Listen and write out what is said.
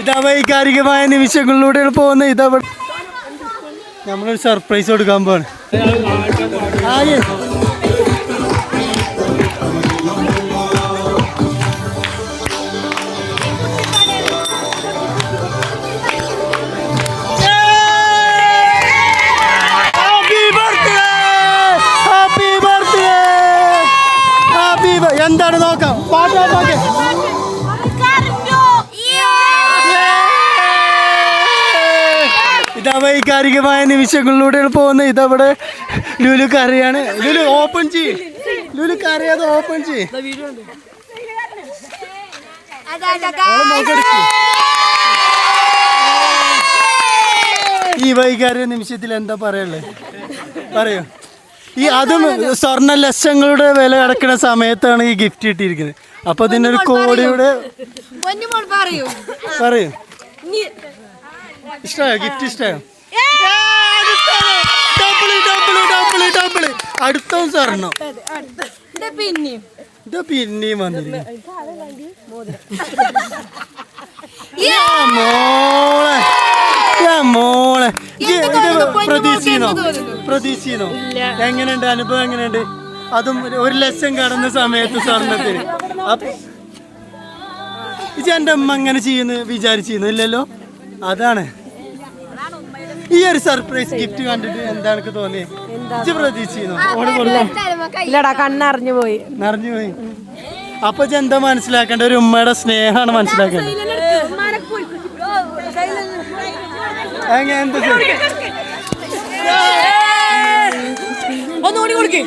ഇതാ വൈകാരികമായ നിമിഷങ്ങളിലൂടെ പോകുന്ന ഇതാ നമ്മളൊരു സർപ്രൈസ് കൊടുക്കാൻ പോവാണ്. എന്താണ് നോക്കാം, പാട്ടാ. ഇതാ വൈകാരികമായ നിമിഷങ്ങളിലൂടെ പോകുന്ന ഇതവിടെ ലുലു കറിയാണ്. ലുലു ഓപ്പൺ ചെയ്യ്, ലുലു കറിയാതെ ഓപ്പൺ ചെയ്യ്. ഈ വൈകാരിക നിമിഷത്തിൽ എന്താ പറയുള്ളത്, പറയൂ. ഈ അതും സ്വർണ്ണ ലക്ഷങ്ങളുടെ വില കിടക്കുന്ന സമയത്താണ് ഈ ഗിഫ്റ്റ് കിട്ടിയിരിക്കുന്നത്. അപ്പൊ ഇതിനൊരു കോടിയുടെ പറയൂ. ഇഷ്ടമായോ ഗിഫ്റ്റ്? ഇഷ്ടമായോ? ഡബിള് അടുത്തും സ്വർണ്ണം. ഇത് പിന്നെയും വന്നിരിക്കുന്നു. മോളെ പ്രതീക്ഷിച്ചോ? എങ്ങനെയുണ്ട് അനുഭവം? എങ്ങനെയുണ്ട്? അതും 1 ലക്ഷം കടന്ന സമയത്ത് സ്വർണ്ണത്തിന്. അപ്പൊ എന്റെ അമ്മ അങ്ങനെ ചെയ്യുന്നു വിചാരിച്ചിരുന്നു ഇല്ലല്ലോ. അതാണ് ഈ ഒരു സർപ്രൈസ് ഗിഫ്റ്റ് കണ്ടിട്ട് എന്താണ് തോന്നിയത്? പ്രതീക്ഷിച്ചിരുന്നു? കണ്ണറിഞ്ഞു പോയി. അപ്പൊ എന്താ മനസ്സിലാക്കേണ്ട? ഒരു ഉമ്മയുടെ സ്നേഹമാണ് മനസ്സിലാക്കേണ്ടത്. ഒന്നുകൂടി കൊടുക്കേ.